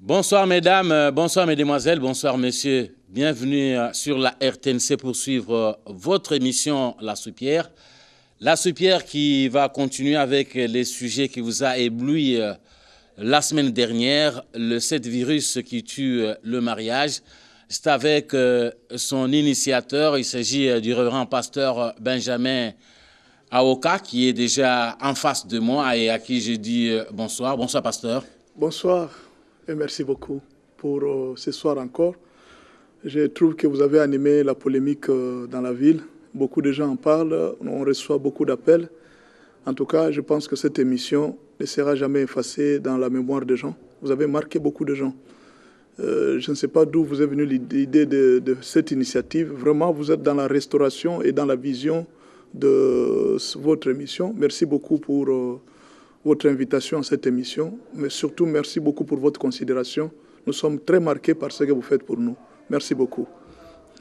Bonsoir mesdames, bonsoir mesdemoiselles, bonsoir messieurs. Bienvenue sur la RTNC pour suivre votre émission La Soupière. La Soupière qui va continuer avec les sujets qui vous a ébloui la semaine dernière, le 7 virus qui tue le mariage. C'est avec son initiateur, il s'agit du révérend pasteur Benjamin Aoka qui est déjà en face de moi et à qui je dis bonsoir. Bonsoir pasteur. Bonsoir et merci beaucoup pour ce soir encore. Je trouve que vous avez animé la polémique dans la ville. Beaucoup de gens en parlent, on reçoit beaucoup d'appels. En tout cas, je pense que cette émission ne sera jamais effacée dans la mémoire des gens. Vous avez marqué beaucoup de gens. Je ne sais pas d'où vous est venue l'idée de cette initiative. Vraiment, vous êtes dans la restauration et dans la vision de votre émission. Merci beaucoup pour votre invitation à cette émission. Mais surtout, merci beaucoup pour votre considération. Nous sommes très marqués par ce que vous faites pour nous. Merci beaucoup.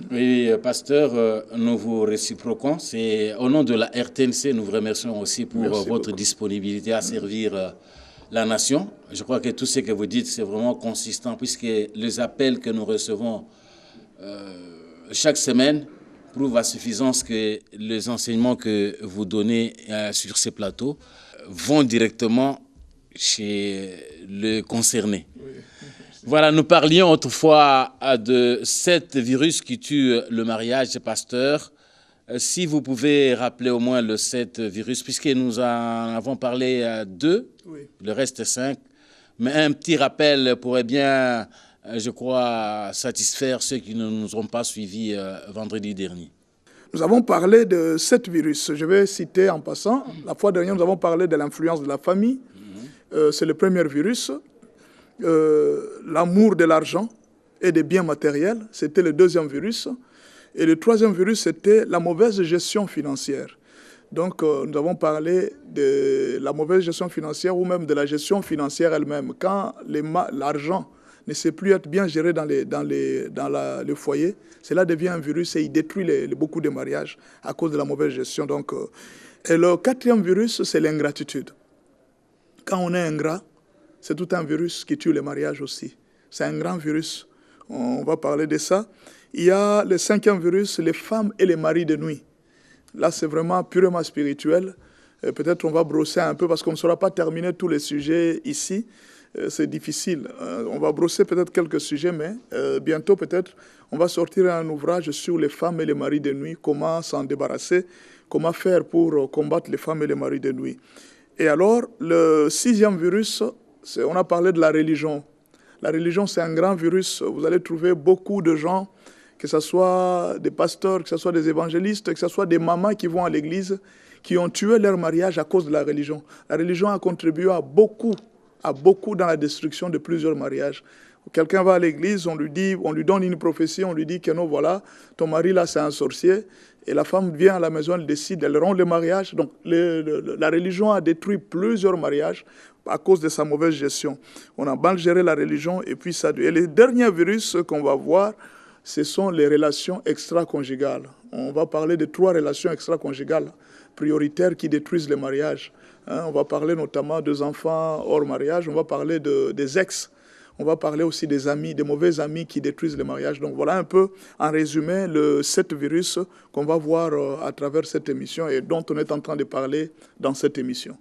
Oui, pasteur, nous vous réciproquons. C'est au nom de la RTNC, nous vous remercions aussi pour votre disponibilité à servir la nation. Je crois que tout ce que vous dites, c'est vraiment consistant, puisque les appels que nous recevons chaque semaine prouvent à suffisance que les enseignements que vous donnez sur ces plateaux vont directement chez le concerné. Oui. Voilà, nous parlions autrefois de 7 virus qui tuent le mariage, pasteur. Si vous pouvez rappeler au moins le 7 virus, puisque nous en avons parlé 2, oui. Le reste 5. Mais un petit rappel pourrait bien, je crois, satisfaire ceux qui ne nous ont pas suivis vendredi dernier. Nous avons parlé de 7 virus. Je vais citer en passant. La fois dernière, nous avons parlé de l'influence de la famille. C'est le premier virus. L'amour de l'argent et des biens matériels, c'était le deuxième virus. Et le troisième virus, c'était la mauvaise gestion financière. Donc, nous avons parlé de la mauvaise gestion financière ou même de la gestion financière elle-même. Quand l'argent ne sait plus être bien géré dans le foyer, cela devient un virus et il détruit beaucoup de mariages à cause de la mauvaise gestion. Donc, et le quatrième virus, c'est l'ingratitude. Quand on est ingrat, c'est tout un virus qui tue les mariages aussi. C'est un grand virus. On va parler de ça. Il y a le cinquième virus, les femmes et les maris de nuit. Là, c'est vraiment purement spirituel. Peut-être on va brosser un peu parce qu'on ne saura pas terminer tous les sujets ici. C'est difficile. On va brosser peut-être quelques sujets, mais bientôt peut-être on va sortir un ouvrage sur les femmes et les maris de nuit, comment s'en débarrasser, comment faire pour combattre les femmes et les maris de nuit. Et alors, le sixième virus, on a parlé de la religion. La religion, c'est un grand virus. Vous allez trouver beaucoup de gens, que ce soit des pasteurs, que ce soit des évangélistes, que ce soit des mamans qui vont à l'église, qui ont tué leur mariage à cause de la religion. La religion a contribué à beaucoup dans la destruction de plusieurs mariages. Quelqu'un va à l'église, on lui donne une prophétie, on lui dit que non, voilà, ton mari là, c'est un sorcier. Et la femme vient à la maison, elle décide, elle rompt le mariage. Donc la religion a détruit plusieurs mariages à cause de sa mauvaise gestion. On a mal géré la religion et puis ça... Et les derniers virus qu'on va voir, ce sont les relations extra-conjugales. On va parler de 3 relations extra-conjugales prioritaires qui détruisent les mariages. On va parler notamment des enfants hors mariage, on va parler des ex, on va parler aussi des amis, des mauvais amis qui détruisent les mariages. Donc voilà un peu, en résumé, le 7 virus qu'on va voir à travers cette émission et dont on est en train de parler dans cette émission.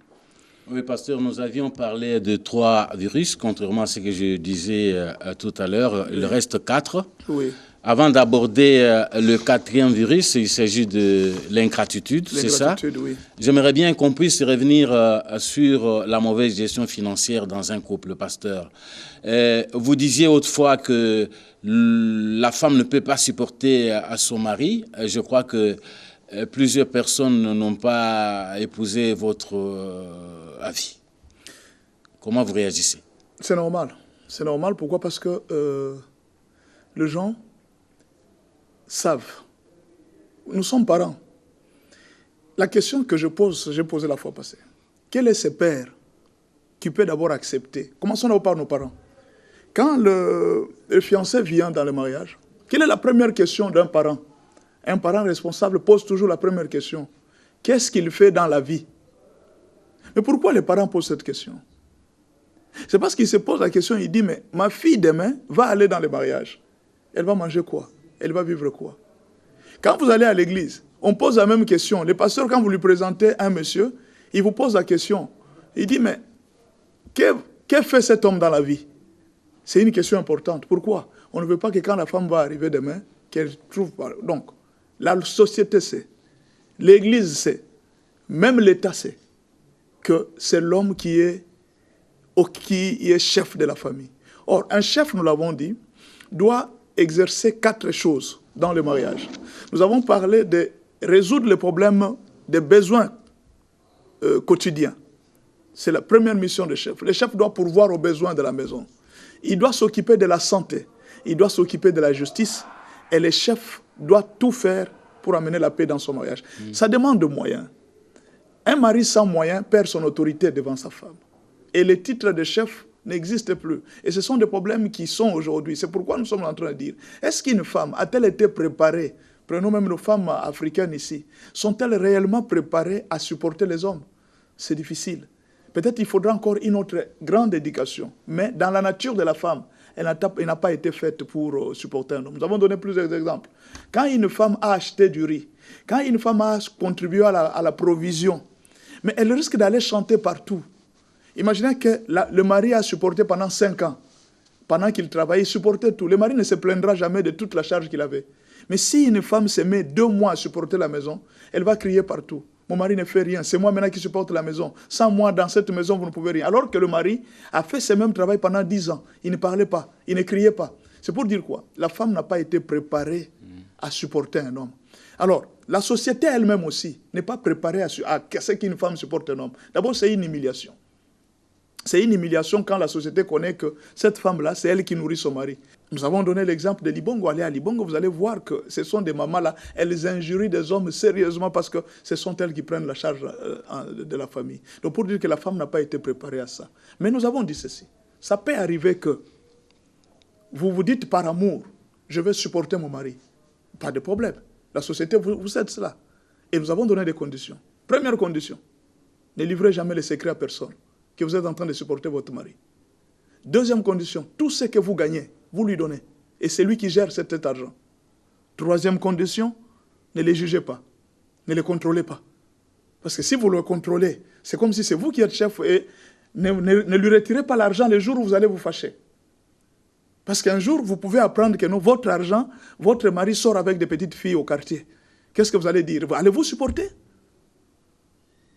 Oui, pasteur, nous avions parlé de 3 virus, contrairement à ce que je disais tout à l'heure. Il reste 4. Oui. Avant d'aborder le 4e virus, il s'agit de l'ingratitude, c'est ça? Oui. J'aimerais bien qu'on puisse revenir sur la mauvaise gestion financière dans un couple, pasteur. Vous disiez autrefois que la femme ne peut pas supporter à son mari. Je crois que plusieurs personnes n'ont pas épousé votre avis. Comment vous réagissez? C'est normal. C'est normal. Pourquoi? Parce que les gens savent. Nous sommes parents. La question que je pose, j'ai posée la fois passée. Quel est ce père qui peut d'abord accepter? Commençons d'abord par nos parents. Quand le fiancé vient dans le mariage, quelle est la première question d'un parent? Un parent responsable pose toujours la première question. Qu'est-ce qu'il fait dans la vie? Mais pourquoi les parents posent cette question? C'est parce qu'il se pose la question, il dit, mais ma fille demain va aller dans le mariage. Elle va manger quoi? Elle va vivre quoi? Quand vous allez à l'église, on pose la même question. Le pasteur, quand vous lui présentez un monsieur, il vous pose la question. Il dit, mais que fait cet homme dans la vie? C'est une question importante. Pourquoi? On ne veut pas que quand la femme va arriver demain, qu'elle trouve pas. Donc, la société sait, l'église sait, même l'État sait que c'est l'homme qui est chef de la famille. Or, un chef, nous l'avons dit, doit exercer 4 choses dans le mariage. Nous avons parlé de résoudre les problèmes des besoins quotidiens. C'est la première mission du chef. Le chef doit pourvoir aux besoins de la maison. Il doit s'occuper de la santé. Il doit s'occuper de la justice. Et le chef doit tout faire pour amener la paix dans son mariage. Ça demande de moyens. Un mari sans moyens perd son autorité devant sa femme. Et le titre de chef n'existe plus. Et ce sont des problèmes qui sont aujourd'hui. C'est pourquoi nous sommes en train de dire, est-ce qu'une femme a-t-elle été préparée, prenons même nos femmes africaines ici, sont-elles réellement préparées à supporter les hommes? C'est difficile. Peut-être il faudra encore une autre grande éducation. Mais dans la nature de la femme, elle n'a pas été faite pour supporter un homme. Nous avons donné plusieurs exemples. Quand une femme a acheté du riz, quand une femme a contribué à la provision, mais elle risque d'aller chanter partout. Imaginez que le mari a supporté pendant 5 ans. Pendant qu'il travaillait, il supportait tout. Le mari ne se plaindra jamais de toute la charge qu'il avait. Mais si une femme se met 2 mois à supporter la maison, elle va crier partout. Mon mari ne fait rien, c'est moi maintenant qui supporte la maison. Sans moi, dans cette maison, vous ne pouvez rien. Alors que le mari a fait ce même travail pendant 10 ans. Il ne parlait pas, il ne criait pas. C'est pour dire quoi? La femme n'a pas été préparée à supporter un homme. Alors, la société elle-même aussi n'est pas préparée à ce qu'une femme supporte un homme. D'abord, c'est une humiliation. C'est une humiliation quand la société connaît que cette femme-là, c'est elle qui nourrit son mari. Nous avons donné l'exemple de Libongo. Allez à Libongo, vous allez voir que ce sont des mamans-là, elles injurient des hommes sérieusement parce que ce sont elles qui prennent la charge de la famille. Donc pour dire que la femme n'a pas été préparée à ça. Mais nous avons dit ceci. Ça peut arriver que vous vous dites par amour, je vais supporter mon mari. Pas de problème. La société vous aide cela. Et nous avons donné des conditions. Première condition, ne livrez jamais les secrets à personne que vous êtes en train de supporter votre mari. Deuxième condition, tout ce que vous gagnez, vous lui donnez. Et c'est lui qui gère cet argent. Troisième condition, ne les jugez pas. Ne les contrôlez pas. Parce que si vous le contrôlez, c'est comme si c'est vous qui êtes chef et ne lui retirez pas l'argent le jour où vous allez vous fâcher. Parce qu'un jour, vous pouvez apprendre que non, votre argent, votre mari sort avec des petites filles au quartier. Qu'est-ce que vous allez dire? Allez-vous supporter?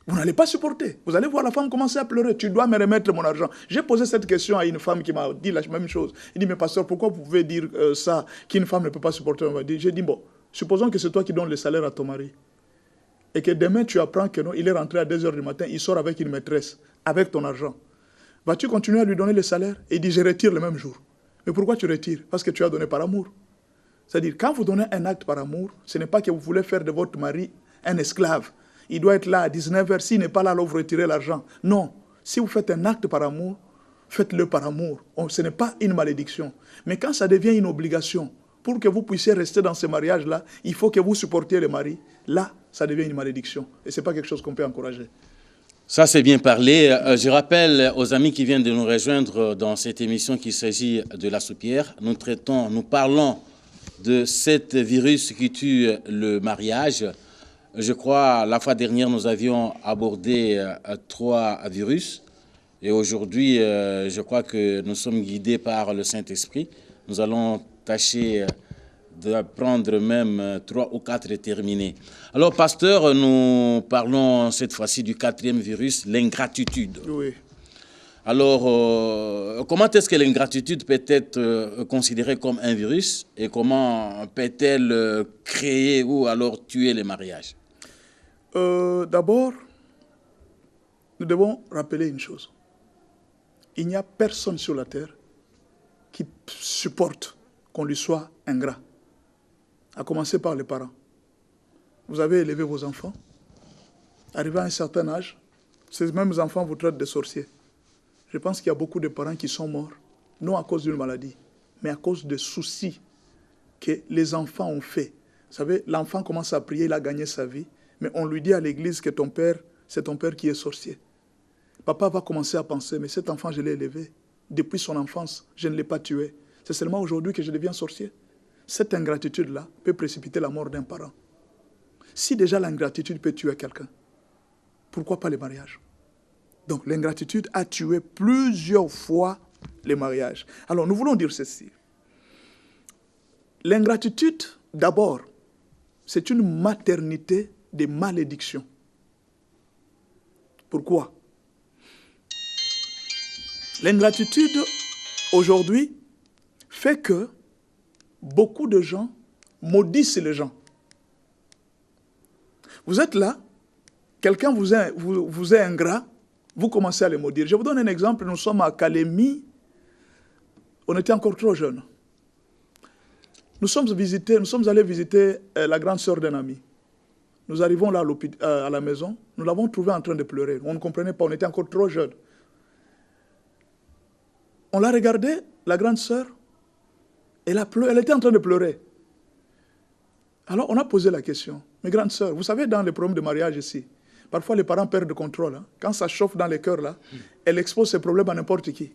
Vous n'allez pas supporter. Vous allez voir la femme commencer à pleurer. Tu dois me remettre mon argent. J'ai posé cette question à une femme qui m'a dit la même chose. Il dit, mais pasteur, pourquoi vous pouvez dire ça, qu'une femme ne peut pas supporter? J'ai dit, bon, supposons que c'est toi qui donnes le salaire à ton mari. Et que demain, tu apprends que non, il est rentré à 2h du matin, il sort avec une maîtresse, avec ton argent. Vas-tu continuer à lui donner le salaire? Et il dit, je retire le même jour. Mais pourquoi tu retires? Parce que tu as donné par amour. C'est-à-dire, quand vous donnez un acte par amour, ce n'est pas que vous voulez faire de votre mari un esclave. Il doit être là à 19h. S'il n'est pas là, vous retirez l'argent. Non. Si vous faites un acte par amour, faites-le par amour. Ce n'est pas une malédiction. Mais quand ça devient une obligation, pour que vous puissiez rester dans ce mariage-là, il faut que vous supportiez le mari. Là, ça devient une malédiction. Et ce n'est pas quelque chose qu'on peut encourager. Ça, c'est bien parlé. Je rappelle aux amis qui viennent de nous rejoindre dans cette émission qu'il s'agit de la soupière. Nous parlons de cet virus qui tue le mariage. Je crois, la fois dernière, nous avions abordé 3 virus. Et aujourd'hui, je crois que nous sommes guidés par le Saint-Esprit. Nous allons tâcher de prendre même 3 ou 4 et terminer. Alors, pasteur, nous parlons cette fois-ci du 4e virus, l'ingratitude. Oui. Alors, comment est-ce que l'ingratitude peut être considérée comme un virus et comment peut-elle créer ou alors tuer les mariages? D'abord, nous devons rappeler une chose. Il n'y a personne sur la terre qui supporte qu'on lui soit ingrat. À commencer par les parents. Vous avez élevé vos enfants. Arrivé à un certain âge, ces mêmes enfants vous traitent de sorciers. Je pense qu'il y a beaucoup de parents qui sont morts, non à cause d'une maladie, mais à cause de soucis que les enfants ont fait. Vous savez, l'enfant commence à prier, il a gagné sa vie, mais on lui dit à l'église que ton père, c'est ton père qui est sorcier. papa va commencer à penser, mais cet enfant, je l'ai élevé. Depuis son enfance, je ne l'ai pas tué. C'est seulement aujourd'hui que je deviens sorcier. Cette ingratitude-là peut précipiter la mort d'un parent. Si déjà l'ingratitude peut tuer quelqu'un, pourquoi pas les mariages? Donc l'ingratitude a tué plusieurs fois les mariages. Alors nous voulons dire ceci. L'ingratitude, d'abord, c'est une maternité des malédictions. Pourquoi? L'ingratitude, aujourd'hui, fait que beaucoup de gens maudissent les gens. Vous êtes là, quelqu'un vous est ingrat, vous commencez à les maudire. Je vous donne un exemple, nous sommes à Calémie, on était encore trop jeunes. Nous sommes allés visiter la grande sœur d'un ami. Nous arrivons là à la maison, nous l'avons trouvée en train de pleurer. On ne comprenait pas, on était encore trop jeunes. On l'a regardée, la grande sœur, elle était en train de pleurer. Alors on a posé la question, mes grandes sœurs, vous savez dans les problèmes de mariage ici, parfois les parents perdent le contrôle. Hein. Quand ça chauffe dans les cœurs, là, elle expose ses problèmes à n'importe qui.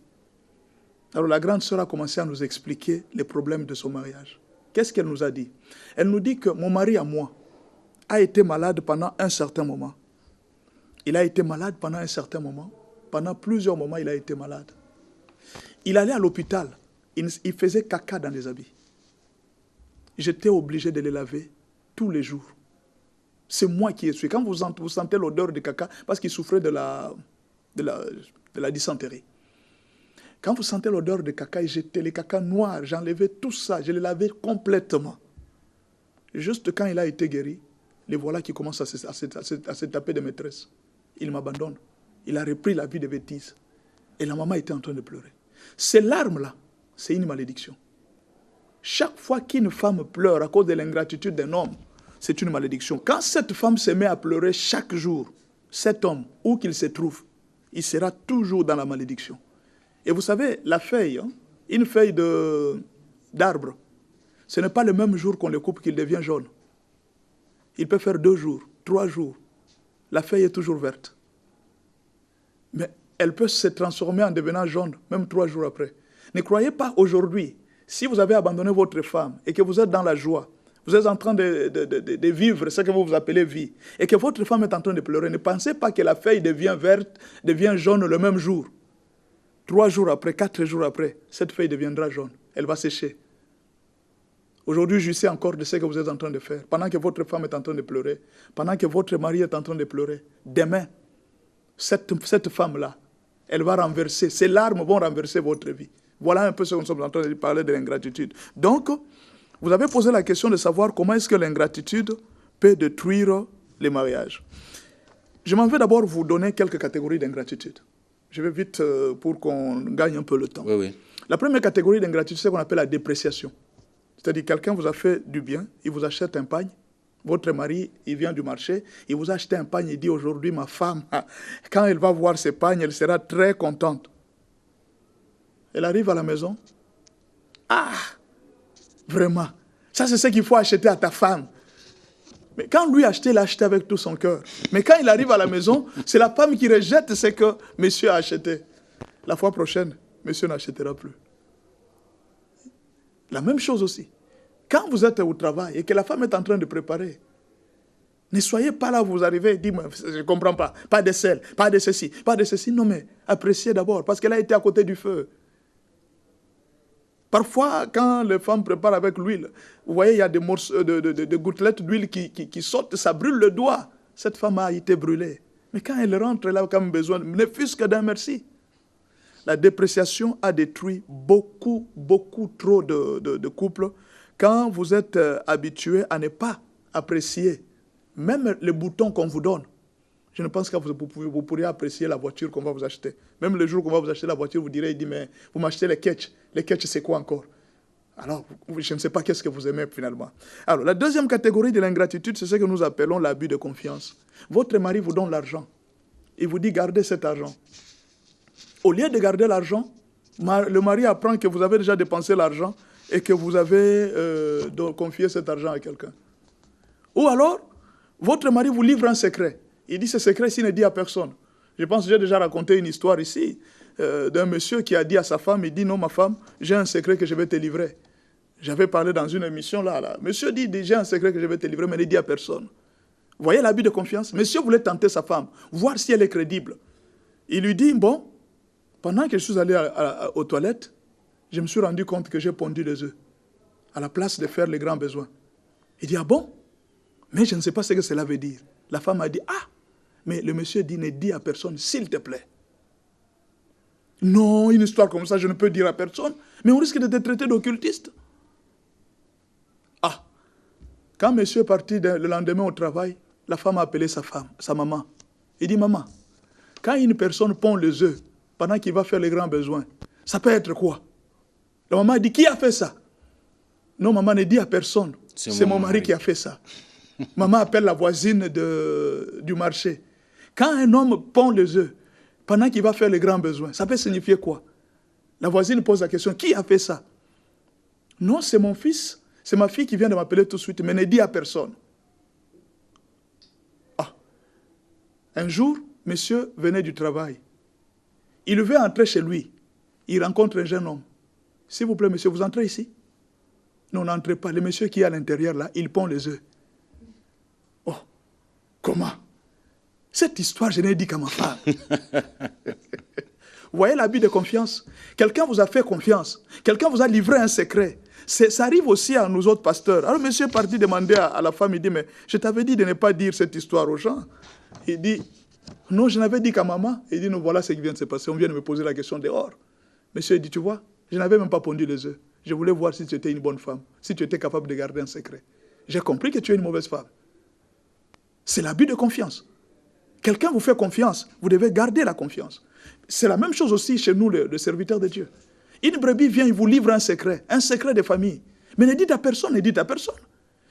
Alors la grande sœur a commencé à nous expliquer les problèmes de son mariage. Qu'est-ce qu'elle nous a dit? Elle nous dit que mon mari à moi a été malade pendant un certain moment. Il a été malade pendant un certain moment. Pendant plusieurs moments, il a été malade. Il allait à l'hôpital. Il faisait caca dans les habits. J'étais obligé de les laver tous les jours. C'est moi qui ai suivi. Quand vous sentez l'odeur de caca, parce qu'il souffrait de la dysenterie. Quand vous sentez l'odeur de caca, j'étais les caca noirs, j'enlevais tout ça, je les lavais complètement. Juste quand il a été guéri, les voilà qui commencent à se taper de maîtresse. Il m'abandonne. Il a repris la vie de bêtises. Et la maman était en train de pleurer. Ces larmes-là, c'est une malédiction. Chaque fois qu'une femme pleure à cause de l'ingratitude d'un homme, c'est une malédiction. Quand cette femme se met à pleurer chaque jour, cet homme, où qu'il se trouve, il sera toujours dans la malédiction. Et vous savez, la feuille, hein, une feuille d'arbre, ce n'est pas le même jour qu'on le coupe qu'il devient jaune. Il peut faire 2 jours, 3 jours. La feuille est toujours verte. Mais elle peut se transformer en devenant jaune, même 3 jours après. Ne croyez pas aujourd'hui, si vous avez abandonné votre femme et que vous êtes dans la joie, vous êtes en train de vivre ce que vous appelez vie, et que votre femme est en train de pleurer, ne pensez pas que la feuille devient verte, devient jaune le même jour. 3 jours après, 4 jours après, cette feuille deviendra jaune. Elle va sécher. Aujourd'hui, je sais encore de ce que vous êtes en train de faire. Pendant que votre femme est en train de pleurer, pendant que votre mari est en train de pleurer, demain, cette femme-là, elle va renverser, ses larmes vont renverser votre vie. Voilà un peu ce que nous sommes en train de parler de l'ingratitude. Donc, vous avez posé la question de savoir comment est-ce que l'ingratitude peut détruire les mariages. Je m'en vais d'abord vous donner quelques catégories d'ingratitude. Je vais vite pour qu'on gagne un peu le temps. Oui, oui. La première catégorie d'ingratitude, c'est ce qu'on appelle la dépréciation. C'est-à-dire quelqu'un vous a fait du bien, il vous achète un pagne. Votre mari, il vient du marché, il vous a acheté un pagne, il dit aujourd'hui, ma femme, quand elle va voir ce pagne, elle sera très contente. Elle arrive à la maison. Ah, vraiment, ça c'est ce qu'il faut acheter à ta femme. Mais quand lui achetait, il l'a acheté avec tout son cœur. Mais quand il arrive à la maison, c'est la femme qui rejette ce que monsieur a acheté. La fois prochaine, monsieur n'achètera plus. La même chose aussi. Quand vous êtes au travail et que la femme est en train de préparer, ne soyez pas là, vous arrivez et dites, je ne comprends pas, pas de sel, pas de ceci, pas de ceci. Non mais appréciez d'abord, parce qu'elle a été à côté du feu. Parfois, quand les femmes préparent avec l'huile, vous voyez, il y a des morceaux de gouttelettes d'huile qui sortent, ça brûle le doigt. Cette femme a été brûlée. Mais quand elle rentre, elle a quand même besoin, ne fût-ce que d'un merci. La dépréciation a détruit beaucoup trop de couples. Quand vous êtes habitué à ne pas apprécier même les boutons qu'on vous donne, je ne pense que vous pourriez apprécier la voiture qu'on va vous acheter. Même le jour qu'on va vous acheter la voiture, vous direz, il dit, mais vous m'achetez les ketchs. Les ketchs, c'est quoi encore? Alors, je ne sais pas qu'est-ce que vous aimez finalement. Alors, la deuxième catégorie de l'ingratitude, c'est ce que nous appelons l'abus de confiance. Votre mari vous donne l'argent. Il vous dit, gardez cet argent. Au lieu de garder l'argent, le mari apprend que vous avez déjà dépensé l'argent et que vous avez confié cet argent à quelqu'un. Ou alors, votre mari vous livre un secret. Il dit, ce secret-ci ne dit à personne. Je pense que j'ai déjà raconté une histoire ici d'un monsieur qui a dit à sa femme, il dit, non, ma femme, j'ai un secret que je vais te livrer. J'avais parlé dans une émission là. Monsieur dit, j'ai un secret que je vais te livrer, mais ne dis à personne. Vous voyez l'abus de confiance? Monsieur voulait tenter sa femme, voir si elle est crédible. Il lui dit, bon, pendant que je suis allé aux toilettes, je me suis rendu compte que j'ai pondu les œufs à la place de faire les grands besoins. Il dit, ah bon? Mais je ne sais pas ce que cela veut dire. La femme a dit, ah, mais le monsieur dit, ne dis à personne, s'il te plaît. Non, une histoire comme ça, je ne peux dire à personne, mais on risque de te traiter d'occultiste. Ah, quand monsieur est parti le lendemain au travail, la femme a appelé sa maman. Il dit, maman, quand une personne pond les œufs pendant qu'il va faire les grands besoins, ça peut être quoi? La maman a dit, qui a fait ça? Non, maman, ne dit à personne. C'est mon mari qui a fait ça. Maman appelle la voisine du marché. Quand un homme pond les œufs pendant qu'il va faire les grands besoins, ça peut signifier quoi? La voisine pose la question, qui a fait ça? Non, c'est mon fils. C'est ma fille qui vient de m'appeler tout de suite, mais ne dit à personne. Ah. Un jour, monsieur venait du travail. Il veut entrer chez lui. Il rencontre un jeune homme. S'il vous plaît, monsieur, vous entrez ici? Non, n'entrez pas. Le monsieur qui est à l'intérieur, là, il pond les œufs. Oh, comment? Cette histoire, je n'ai dit qu'à ma femme. Vous voyez l'abus de confiance? Quelqu'un vous a fait confiance. Quelqu'un vous a livré un secret. Ça arrive aussi à nous autres pasteurs. Alors, monsieur est parti demander à la femme, il dit, mais je t'avais dit de ne pas dire cette histoire aux gens. Il dit, non, je n'avais dit qu'à maman. Il dit, non, voilà ce qui vient de se passer. On vient de me poser la question dehors. Monsieur dit, tu vois, je n'avais même pas pondu les œufs. Je voulais voir si tu étais une bonne femme, si tu étais capable de garder un secret. J'ai compris que tu es une mauvaise femme. C'est l'abus de confiance. Quelqu'un vous fait confiance, vous devez garder la confiance. C'est la même chose aussi chez nous, les serviteurs de Dieu. Une brebis vient, il vous livre un secret de famille. Mais ne dites à personne, ne dites à personne.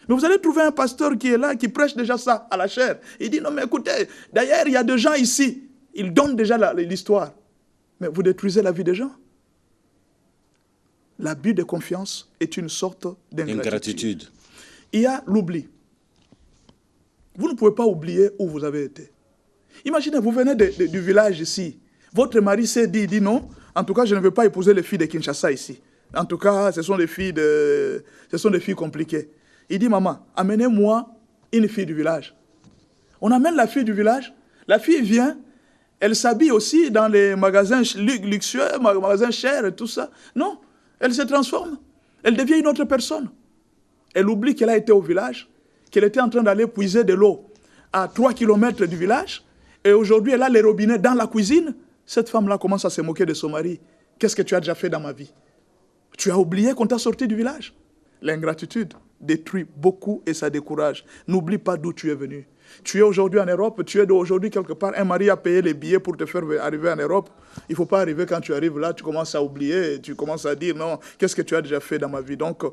Mais vous allez trouver un pasteur qui est là, qui prêche déjà ça à la chair. Il dit, non mais écoutez, d'ailleurs, il y a des gens ici, ils donnent déjà l'histoire. Mais vous détruisez la vie des gens. L'abus de confiance est une sorte d'ingratitude. Il y a l'oubli. Vous ne pouvez pas oublier où vous avez été. Imaginez, vous venez du village ici. Votre mari s'est dit non, en tout cas, je ne veux pas épouser les filles de Kinshasa ici. En tout cas, ce sont des filles compliquées. Il dit, maman, amenez-moi une fille du village. On amène la fille du village. La fille vient, elle s'habille aussi dans les magasins luxueux, magasins chers et tout ça. Non, elle se transforme. Elle devient une autre personne. Elle oublie qu'elle a été au village, qu'elle était en train d'aller puiser de l'eau à 3 km du village. Et aujourd'hui, elle a les robinets dans la cuisine. Cette femme-là commence à se moquer de son mari. Qu'est-ce que tu as déjà fait dans ma vie? Tu as oublié qu'on t'a sorti du village. L'ingratitude détruit beaucoup et ça décourage. N'oublie pas d'où tu es venu. Tu es aujourd'hui en Europe, tu es aujourd'hui quelque part. Un mari a payé les billets pour te faire arriver en Europe. Il ne faut pas arriver quand tu arrives là, tu commences à oublier, tu commences à dire non, qu'est-ce que tu as déjà fait dans ma vie? Donc,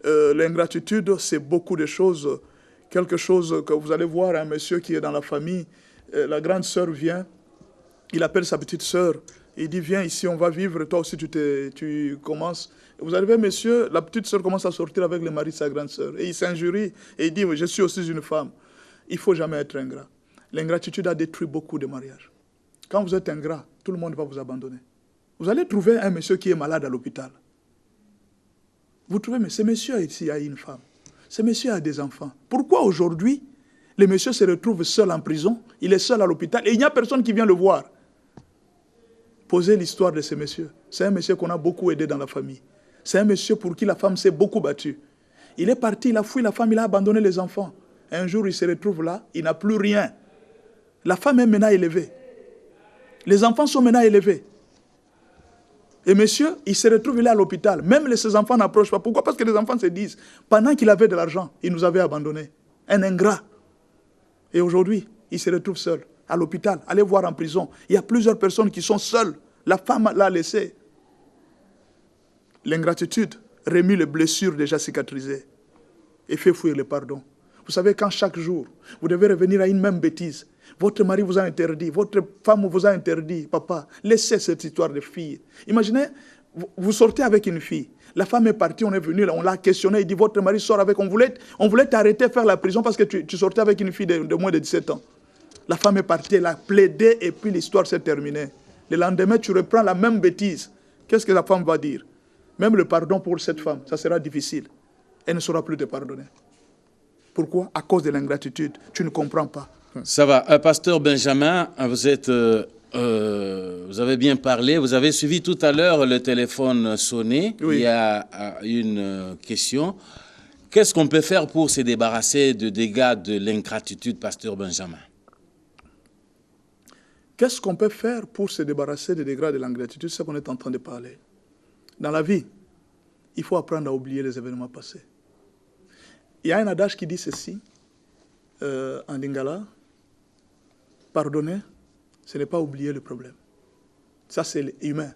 l'ingratitude, c'est beaucoup de choses. Quelque chose que vous allez voir, un monsieur qui est dans la famille, la grande sœur vient, il appelle sa petite sœur, il dit viens ici, on va vivre, toi aussi tu commences. Vous arrivez, monsieur, la petite sœur commence à sortir avec le mari de sa grande sœur. Et il s'injurie et il dit je suis aussi une femme. Il ne faut jamais être ingrat. L'ingratitude a détruit beaucoup de mariages. Quand vous êtes ingrat, tout le monde va vous abandonner. Vous allez trouver un monsieur qui est malade à l'hôpital. Vous trouvez, mais ce monsieur ici a une femme. Ce monsieur a des enfants. Pourquoi aujourd'hui, le monsieur se retrouve seul en prison, il est seul à l'hôpital et il n'y a personne qui vient le voir? Posez l'histoire de ce monsieur. C'est un monsieur qu'on a beaucoup aidé dans la famille. C'est un monsieur pour qui la femme s'est beaucoup battue. Il est parti, il a fui la femme, il a abandonné les enfants. Un jour, il se retrouve là, il n'a plus rien. La femme est maintenant élevée. Les enfants sont maintenant élevés. Et monsieur, il se retrouve là à l'hôpital. Même ses enfants n'approchent pas. Pourquoi? Parce que les enfants se disent, pendant qu'il avait de l'argent, il nous avait abandonnés. Un ingrat. Et aujourd'hui, il se retrouve seul, à l'hôpital. Allez voir en prison. Il y a plusieurs personnes qui sont seules. La femme l'a laissé. L'ingratitude remet les blessures déjà cicatrisées et fait fuir le pardon. Vous savez, quand chaque jour, vous devez revenir à une même bêtise, votre mari vous a interdit, votre femme vous a interdit, papa, laissez cette histoire de fille. Imaginez, vous sortez avec une fille, la femme est partie, on est venu, on l'a questionné, il dit, votre mari sort avec, on voulait t'arrêter, faire la prison parce que tu sortais avec une fille de moins de 17 ans. La femme est partie, elle a plaidé et puis l'histoire s'est terminée. Le lendemain, tu reprends la même bêtise. Qu'est-ce que la femme va dire? Même le pardon pour cette femme, ça sera difficile. Elle ne saura plus te pardonner. Pourquoi? À cause de l'ingratitude. Tu ne comprends pas. Ça va. Pasteur Benjamin, vous avez bien parlé. Vous avez suivi tout à l'heure le téléphone sonné. Oui. Il y a une question. Qu'est-ce qu'on peut faire pour se débarrasser de dégâts de l'ingratitude, Pasteur Benjamin? Qu'est-ce qu'on peut faire pour se débarrasser des dégâts de l'ingratitude? C'est ce qu'on est en train de parler. Dans la vie, il faut apprendre à oublier les événements passés. Il y a un adage qui dit ceci, en lingala, pardonner, ce n'est pas oublier le problème. Ça, c'est humain.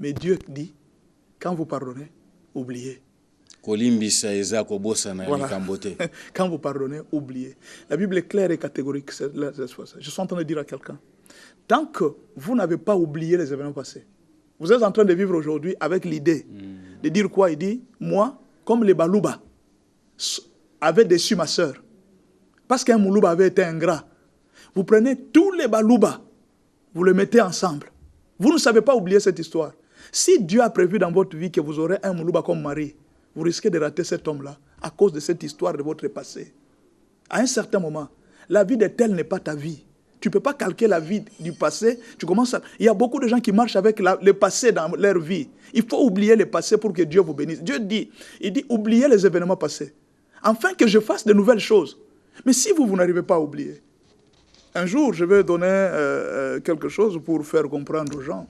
Mais Dieu dit, quand vous pardonnez, oubliez. Voilà. Quand vous pardonnez, oubliez. La Bible est claire et catégorique. Je suis en train de dire à quelqu'un, tant que vous n'avez pas oublié les événements passés, vous êtes en train de vivre aujourd'hui avec l'idée de dire quoi? Il dit, moi, comme les Balouba avaient déçu ma sœur, parce qu'un Moulouba avait été ingrat, vous prenez tous les Balouba, vous les mettez ensemble. Vous ne savez pas oublier cette histoire. Si Dieu a prévu dans votre vie que vous aurez un Moulouba comme mari, vous risquez de rater cet homme-là à cause de cette histoire de votre passé. À un certain moment, la vie de tel n'est pas ta vie. Tu ne peux pas calquer la vie du passé. Il y a beaucoup de gens qui marchent avec le passé dans leur vie. Il faut oublier le passé pour que Dieu vous bénisse. Dieu dit, oubliez les événements passés, afin que je fasse de nouvelles choses. Mais si vous n'arrivez pas à oublier, un jour, je vais donner quelque chose pour faire comprendre aux gens.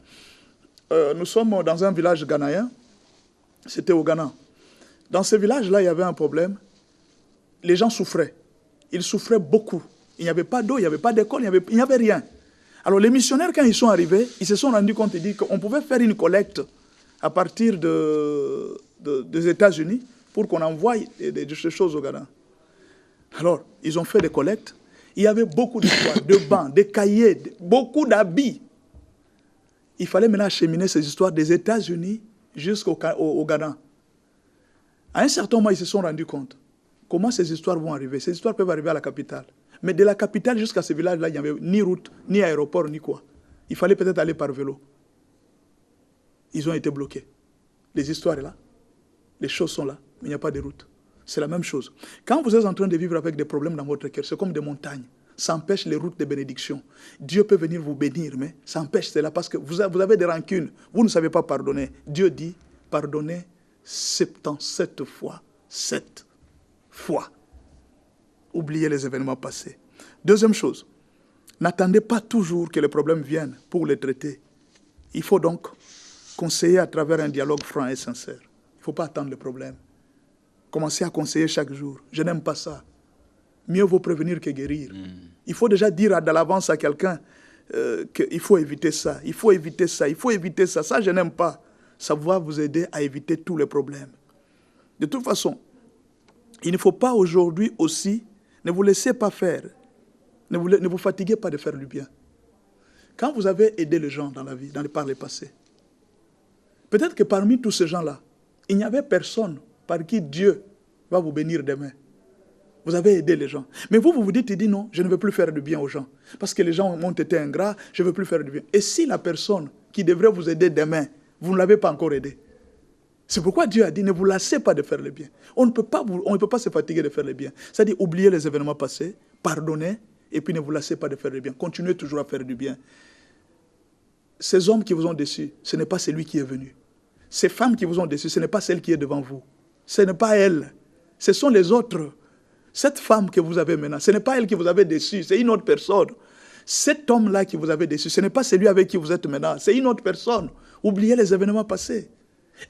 Nous sommes dans un village ghanéen. C'était au Ghana. Dans ce village-là, il y avait un problème. Les gens souffraient. Ils souffraient beaucoup. Il n'y avait pas d'eau, il n'y avait pas d'école, il n'y avait rien. Alors les missionnaires, quand ils sont arrivés, ils se sont rendus compte et dit qu'on pouvait faire une collecte à partir des États-Unis pour qu'on envoie des choses au Ghana. Alors, ils ont fait des collectes. Il y avait beaucoup d'histoires, de bancs, de cahiers, beaucoup d'habits. Il fallait maintenant acheminer ces histoires des États-Unis jusqu'au Ghana. À un certain moment, ils se sont rendus compte comment ces histoires vont arriver. Ces histoires peuvent arriver à la capitale. Mais de la capitale jusqu'à ce village-là, il n'y avait ni route, ni aéroport, ni quoi. Il fallait peut-être aller par vélo. Ils ont été bloqués. Les histoires sont là, les choses sont là, mais il n'y a pas de route. C'est la même chose. Quand vous êtes en train de vivre avec des problèmes dans votre cœur, c'est comme des montagnes. Ça empêche les routes de bénédiction. Dieu peut venir vous bénir, mais ça empêche cela parce que vous avez des rancunes. Vous ne savez pas pardonner. Dieu dit, pardonnez 77 fois. 7 fois. Oubliez les événements passés. Deuxième chose, n'attendez pas toujours que les problèmes viennent pour les traiter. Il faut donc conseiller à travers un dialogue franc et sincère. Il ne faut pas attendre les problèmes. Commencez à conseiller chaque jour. Je n'aime pas ça. Mieux vaut prévenir que guérir. Il faut déjà dire à l'avance à quelqu'un qu'il faut éviter ça, il faut éviter ça, il faut éviter ça. Ça, je n'aime pas. Ça va vous aider à éviter tous les problèmes. De toute façon, il ne faut pas aujourd'hui aussi, ne vous laissez pas faire, ne vous fatiguez pas de faire du bien. Quand vous avez aidé les gens dans la vie, par le passé, peut-être que parmi tous ces gens-là, il n'y avait personne par qui Dieu va vous bénir demain. Vous avez aidé les gens. Mais vous vous dites, non, je ne veux plus faire du bien aux gens. Parce que les gens m'ont été ingrats, je ne veux plus faire du bien. Et si la personne qui devrait vous aider demain, vous ne l'avez pas encore aidé? C'est pourquoi Dieu a dit, ne vous lassez pas de faire le bien. On ne peut pas se fatiguer de faire le bien. C'est-à-dire, oubliez les événements passés, pardonnez, et puis ne vous lassez pas de faire le bien. Continuez toujours à faire du bien. Ces hommes qui vous ont déçus, ce n'est pas celui qui est venu. Ces femmes qui vous ont déçus, ce n'est pas celle qui est devant vous. Ce n'est pas elle. Ce sont les autres. Cette femme que vous avez maintenant, ce n'est pas elle qui vous avait déçu, c'est une autre personne. Cet homme-là qui vous avait déçu, ce n'est pas celui avec qui vous êtes maintenant, c'est une autre personne. Oubliez les événements passés.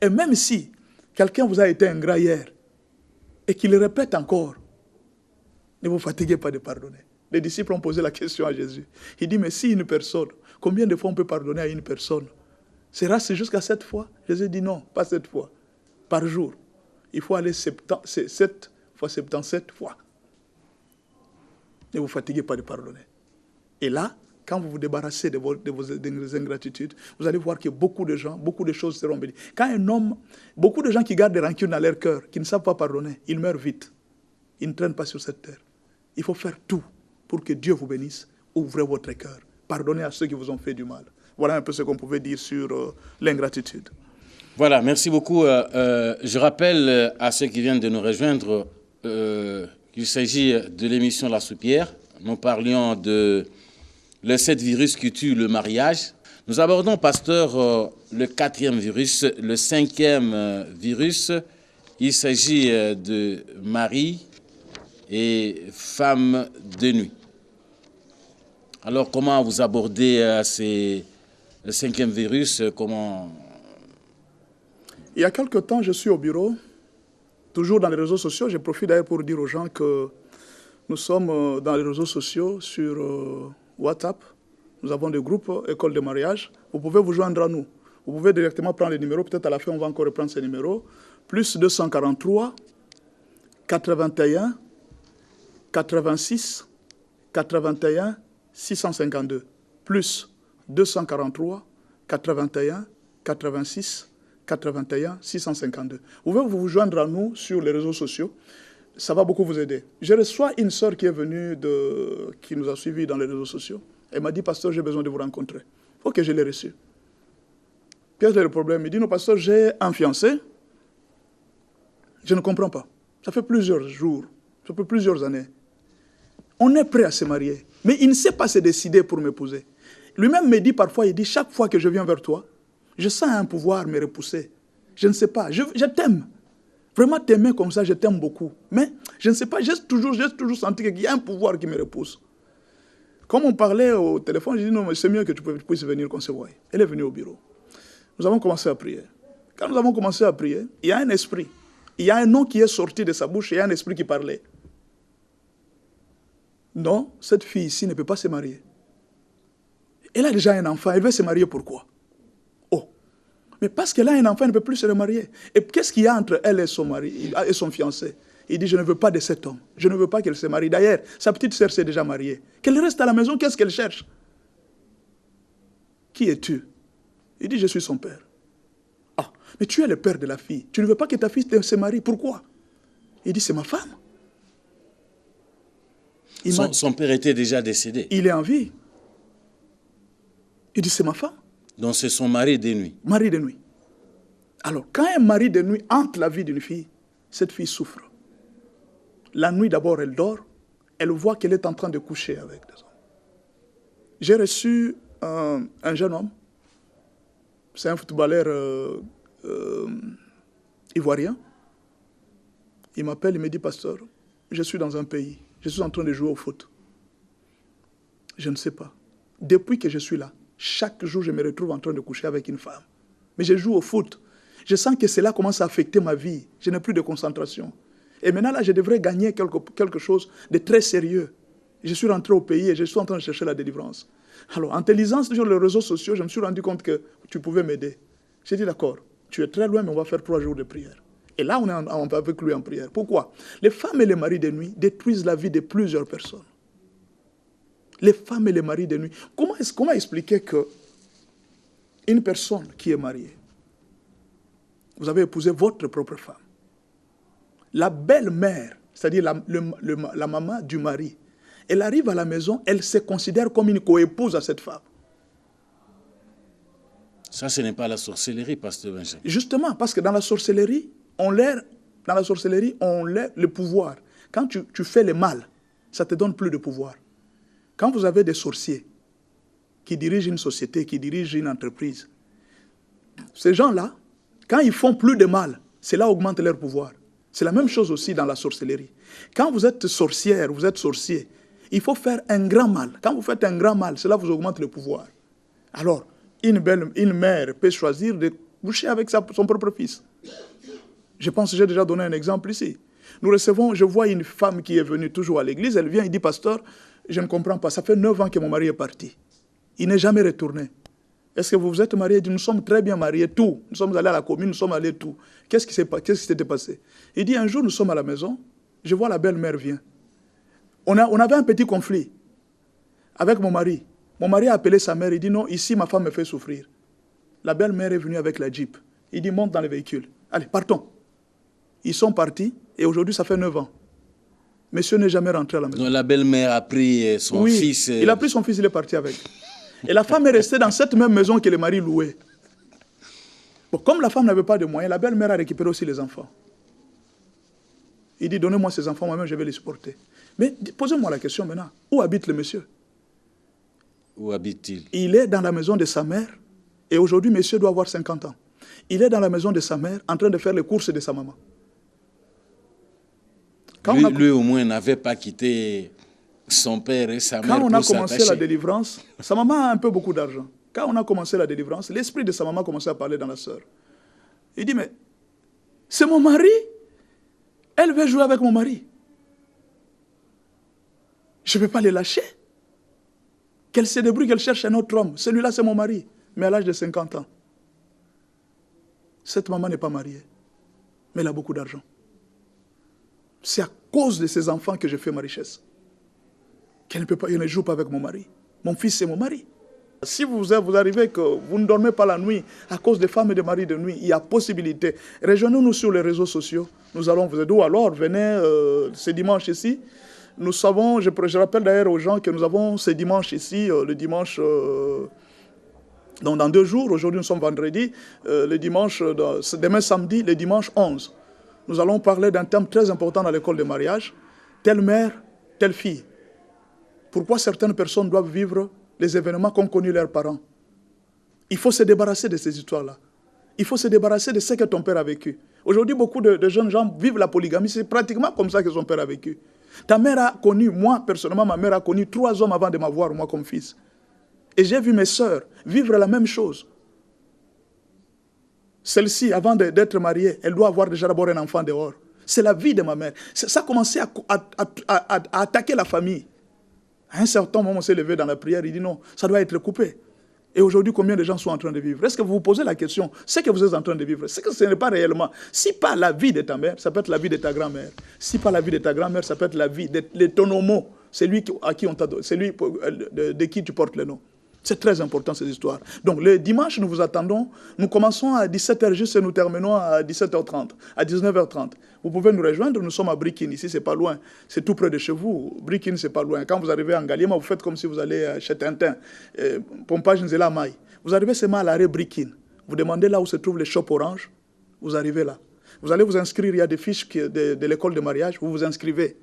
Et même si quelqu'un vous a été ingrat hier et qu'il le répète encore, ne vous fatiguez pas de pardonner. Les disciples ont posé la question à Jésus. Il dit, mais si une personne, combien de fois on peut pardonner à une personne? Sera-ce jusqu'à 7 fois? Jésus dit non, pas 7 fois. Par jour. Il faut aller 7 fois 77 fois. Ne vous fatiguez pas de pardonner. Et là, quand vous vous débarrassez de vos ingratitudes, vous allez voir que beaucoup de gens, beaucoup de choses seront bénies. Quand un homme, beaucoup de gens qui gardent des rancunes dans leur cœur, qui ne savent pas pardonner, ils meurent vite. Ils ne traînent pas sur cette terre. Il faut faire tout pour que Dieu vous bénisse. ouvrez votre cœur. Pardonnez à ceux qui vous ont fait du mal. Voilà un peu ce qu'on pouvait dire sur l'ingratitude. Voilà, merci beaucoup. Je rappelle à ceux qui viennent de nous rejoindre qu'il s'agit de l'émission La Soupière. Nous parlions de les 7 virus qui tuent le mariage. Nous abordons, pasteur, le 4e virus, le 5e virus. Il s'agit de mari et femme de nuit. Alors, comment vous abordez le 5e virus? Comment... Il y a quelque temps, je suis au bureau, toujours dans les réseaux sociaux. Je profite d'ailleurs pour dire aux gens que nous sommes dans les réseaux sociaux sur WhatsApp. Nous avons des groupes école de mariage. Vous pouvez vous joindre à nous. Vous pouvez directement prendre les numéros. Peut-être à la fin, on va encore reprendre ces numéros. Plus 243 81 86 81 652. Plus 243 81 86 81 652. Vous pouvez vous joindre à nous sur les réseaux sociaux. Ça va beaucoup vous aider. Je reçois une sœur qui est venue, qui nous a suivis dans les réseaux sociaux. Elle m'a dit, pasteur, j'ai besoin de vous rencontrer. Ok, je l'ai reçu. Quel est le problème? Il dit, non, pasteur, j'ai un fiancé. Je ne comprends pas. Ça fait plusieurs jours, ça fait plusieurs années. On est prêt à se marier, mais il ne sait pas se décider pour m'épouser. Lui-même me dit parfois, il dit, chaque fois que je viens vers toi, je sens un pouvoir me repousser. Je ne sais pas, je t'aime. Vraiment t'aimer comme ça, je t'aime beaucoup. Mais je ne sais pas, j'ai toujours senti qu'il y a un pouvoir qui me repousse. Comme on parlait au téléphone, je dis non, mais c'est mieux que tu puisses venir qu'on se voie. Elle est venue au bureau. Nous avons commencé à prier. Quand nous avons commencé à prier, il y a un esprit. Il y a un nom qui est sorti de sa bouche et il y a un esprit qui parlait. Non, cette fille ici ne peut pas se marier. Elle a déjà un enfant, elle veut se marier pourquoi? Oh, mais parce qu'elle a un enfant, elle ne peut plus se remarier. Et qu'est-ce qu'il y a entre elle et son mari, et son fiancé? Il dit, je ne veux pas de cet homme. Je ne veux pas qu'elle se marie. D'ailleurs, sa petite sœur s'est déjà mariée. Qu'elle reste à la maison, qu'est-ce qu'elle cherche? Qui es-tu? Il dit, je suis son père. Ah, mais tu es le père de la fille. Tu ne veux pas que ta fille se marie. Pourquoi? Il dit, c'est ma femme. Son père était déjà décédé. Il est en vie. Il dit, c'est ma femme. Donc c'est son mari de nuit. Mari de nuit. Alors, quand un mari de nuit entre la vie d'une fille, cette fille souffre. La nuit, d'abord, elle dort. Elle voit qu'elle est en train de coucher avec des hommes. J'ai reçu un jeune homme. C'est un footballeur ivoirien. Il m'appelle, il me dit, pasteur, je suis dans un pays. Je suis en train de jouer au foot. Je ne sais pas. Depuis que je suis là, chaque jour, je me retrouve en train de coucher avec une femme. Mais je joue au foot. Je sens que cela commence à affecter ma vie. Je n'ai plus de concentration. Et maintenant, là, je devrais gagner quelque chose de très sérieux. Je suis rentré au pays et je suis en train de chercher la délivrance. Alors, en te lisant sur les réseaux sociaux, je me suis rendu compte que tu pouvais m'aider. J'ai dit, d'accord, tu es très loin, mais on va faire 3 jours de prière. Et là, on est avec lui en prière. Pourquoi? Les femmes et les maris de nuit détruisent la vie de plusieurs personnes. Les femmes et les maris de nuit. Comment expliquer que une personne qui est mariée, vous avez épousé votre propre femme, la belle-mère, c'est-à-dire la maman du mari, elle arrive à la maison, elle se considère comme une coépouse à cette femme. Ça, ce n'est pas la sorcellerie, pasteur Benjamin. Justement, parce que dans la sorcellerie, on lève le pouvoir. Quand tu fais le mal, ça te donne plus de pouvoir. Quand vous avez des sorciers qui dirigent une société, qui dirigent une entreprise, ces gens-là, quand ils font plus de mal, cela augmente leur pouvoir. C'est la même chose aussi dans la sorcellerie. Quand vous êtes sorcière, vous êtes sorcier, il faut faire un grand mal. Quand vous faites un grand mal, cela vous augmente le pouvoir. Alors, une mère peut choisir de coucher avec son propre fils. Je pense que j'ai déjà donné un exemple ici. Je vois une femme qui est venue toujours à l'église, elle vient, elle dit, pasteur, je ne comprends pas, ça fait 9 ans que mon mari est parti. Il n'est jamais retourné. Est-ce que vous vous êtes mariés? Il dit, nous sommes très bien mariés, tout. Nous sommes allés à la commune, nous sommes allés tout. Qu'est-ce qui s'était passé? Il dit, un jour, nous sommes à la maison, je vois la belle-mère vient. On avait un petit conflit avec mon mari. Mon mari a appelé sa mère, il dit, non, ici, ma femme me fait souffrir. La belle-mère est venue avec la Jeep. Il dit, monte dans le véhicule. Allez, partons. Ils sont partis et aujourd'hui, ça fait 9 ans. Monsieur n'est jamais rentré à la maison. Donc la belle-mère a pris son fils. Il a pris son fils, il est parti avec. Et la femme est restée dans cette même maison que le mari louait. Bon, comme la femme n'avait pas de moyens, la belle-mère a récupéré aussi les enfants. Il dit, donnez-moi ces enfants, moi-même je vais les supporter. Mais posez-moi la question maintenant, où habite le monsieur? Où habite-t-il? Il est dans la maison de sa mère, et aujourd'hui, monsieur doit avoir 50 ans. Il est dans la maison de sa mère, en train de faire les courses de sa maman. Lui, au moins, n'avait pas quitté son père et sa mère. Quand on a commencé la délivrance, sa maman a un peu beaucoup d'argent. Quand on a commencé la délivrance, l'esprit de sa maman a commencé à parler dans la sœur. Il dit, mais c'est mon mari. Elle veut jouer avec mon mari. Je ne vais pas les lâcher. Qu'elle se débrouille, qu'elle cherche un autre homme. Celui-là, c'est mon mari. Mais à l'âge de 50 ans. Cette maman n'est pas mariée. Mais elle a beaucoup d'argent. C'est à cause de ses enfants que je fais ma richesse. Qu'elle ne joue pas avec mon mari. Mon fils, c'est mon mari. Si vous arrivez que vous ne dormez pas la nuit à cause des femmes et des maris de nuit, il y a possibilité. Rejoignez-nous sur les réseaux sociaux. Nous allons vous aider. Ou alors, venez ce dimanche ici. Nous savons, je rappelle d'ailleurs aux gens que nous avons ce dimanche ici, le dimanche, donc dans 2 jours, aujourd'hui nous sommes vendredi, le dimanche, demain samedi, le dimanche 11. Nous allons parler d'un thème très important dans l'école de mariage. Telle mère, telle fille. Pourquoi certaines personnes doivent vivre les événements qu'ont connus leurs parents? Il faut se débarrasser de ces histoires-là. Il faut se débarrasser de ce que ton père a vécu. Aujourd'hui, beaucoup de jeunes gens vivent la polygamie. C'est pratiquement comme ça que son père a vécu. Ta mère a connu, moi personnellement, ma mère a connu 3 hommes avant de m'avoir, moi comme fils. Et j'ai vu mes sœurs vivre la même chose. Celle-ci, avant d'être mariée, elle doit avoir déjà d'abord un enfant dehors. C'est la vie de ma mère. Ça a commencé à attaquer la famille. À un certain moment, on s'est levé dans la prière, il dit non, ça doit être coupé. Et aujourd'hui, combien de gens sont en train de vivre? Est-ce que vous vous posez la question, ce que vous êtes en train de vivre, c'est que ce n'est pas réellement. Si pas la vie de ta mère, ça peut être la vie de ta grand-mère. Si pas la vie de ta grand-mère, ça peut être la vie de ton homo. C'est lui à qui on t'a donné, c'est lui de qui tu portes le nom. C'est très important, ces histoires. Donc, le dimanche, nous vous attendons. Nous commençons à 17h juste et nous terminons à 17h30, à 19h30. Vous pouvez nous rejoindre. Nous sommes à Brikin. Ici, c'est pas loin. C'est tout près de chez vous. Brikin, c'est pas loin. Quand vous arrivez en Galiema, vous faites comme si vous allez chez Tintin. Pompage Nzela Maï. Vous arrivez seulement à l'arrêt Brikin. Vous demandez là où se trouve les shops orange. Vous arrivez là. Vous allez vous inscrire. Il y a des fiches de l'école de mariage. Vous vous inscrivez.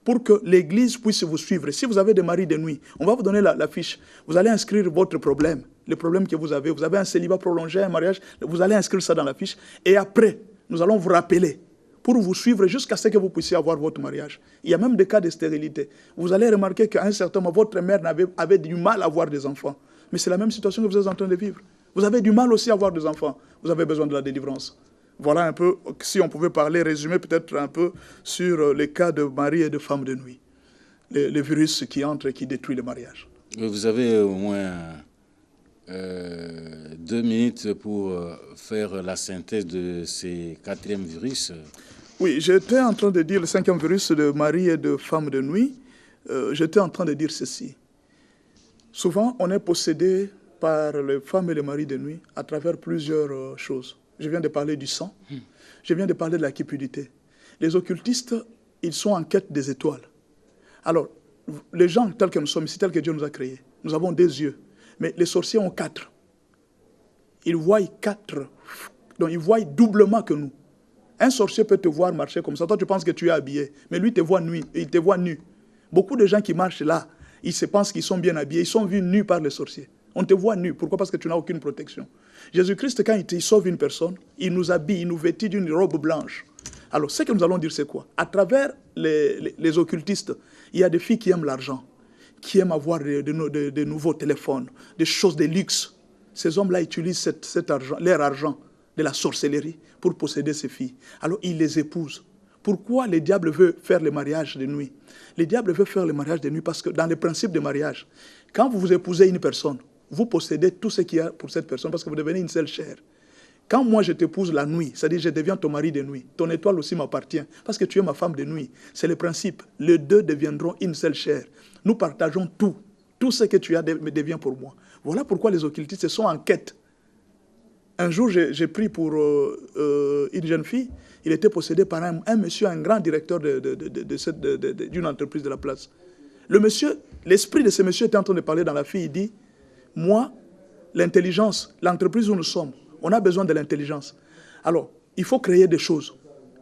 Pour que l'église puisse vous suivre. Si vous avez des maris de nuit, on va vous donner la fiche. Vous allez inscrire votre problème, le problème que vous avez. Vous avez un célibat prolongé, un mariage, vous allez inscrire ça dans la fiche. Et après, nous allons vous rappeler pour vous suivre jusqu'à ce que vous puissiez avoir votre mariage. Il y a même des cas de stérilité. Vous allez remarquer qu'à un certain moment, votre mère avait du mal à avoir des enfants. Mais c'est la même situation que vous êtes en train de vivre. Vous avez du mal aussi à avoir des enfants. Vous avez besoin de la délivrance. Voilà un peu, si on pouvait parler, résumer peut-être un peu sur les cas de mari et de femme de nuit. Les virus qui entrent et qui détruisent le mariage. Vous avez au moins 2 minutes pour faire la synthèse de ces 4e virus. Oui, j'étais en train de dire le 5e virus de mari et de femme de nuit. J'étais en train de dire ceci. Souvent, on est possédé par les femmes et les maris de nuit à travers plusieurs choses. Je viens de parler du sang. Je viens de parler de la cupidité. Les occultistes, ils sont en quête des étoiles. Alors, les gens tels que nous sommes ici, tels que Dieu nous a créés, nous avons des yeux. Mais les sorciers ont 4. Ils voient 4. Donc, ils voient doublement que nous. Un sorcier peut te voir marcher comme ça. Toi, tu penses que tu es habillé. Mais lui, il te voit nu. Beaucoup de gens qui marchent là, ils se pensent qu'ils sont bien habillés. Ils sont vus nus par les sorciers. On te voit nu. Pourquoi? Parce que tu n'as aucune protection. Jésus-Christ, quand il sauve une personne, il nous habille, il nous vêtit d'une robe blanche. Alors, ce que nous allons dire, c'est quoi? À travers les occultistes, il y a des filles qui aiment l'argent, qui aiment avoir de nouveaux téléphones, des choses de luxe. Ces hommes-là utilisent leur argent de la sorcellerie pour posséder ces filles. Alors, ils les épousent. Pourquoi le diable veut faire le mariage de nuit? Le diable veut faire le mariage de nuit parce que dans les principes de mariage, quand vous épousez une personne, vous possédez tout ce qu'il y a pour cette personne parce que vous devenez une seule chair. Quand moi je t'épouse la nuit, c'est-à-dire je deviens ton mari de nuit, ton étoile aussi m'appartient parce que tu es ma femme de nuit. C'est le principe. Les deux deviendront une seule chair. Nous partageons tout. Tout ce que tu as devient pour moi. Voilà pourquoi les occultistes sont en quête Un jour, j'ai pris pour une jeune fille, il était possédé par un monsieur, un grand directeur d'une entreprise de la place. Le monsieur, l'esprit de ce monsieur était en train de parler dans la fille, il dit, moi, l'intelligence, l'entreprise où nous sommes, on a besoin de l'intelligence. Alors, il faut créer des choses.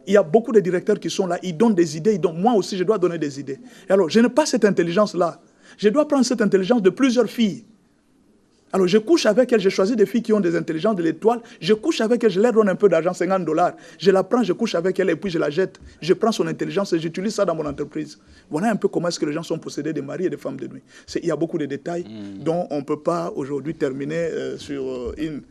Il y a beaucoup de directeurs qui sont là, ils donnent des idées, moi aussi je dois donner des idées. Et alors, je n'ai pas cette intelligence-là. Je dois prendre cette intelligence de plusieurs filles. Alors, je couche avec elles, j'ai choisi des filles qui ont des intelligences de l'étoile, je couche avec elles, je leur donne un peu d'argent, $50. Je la prends, je couche avec elle et puis je la jette. Je prends son intelligence et j'utilise ça dans mon entreprise. Voilà un peu comment est-ce que les gens sont possédés des maris et des femmes de nuit. Il y a beaucoup de détails dont on ne peut pas aujourd'hui terminer sur une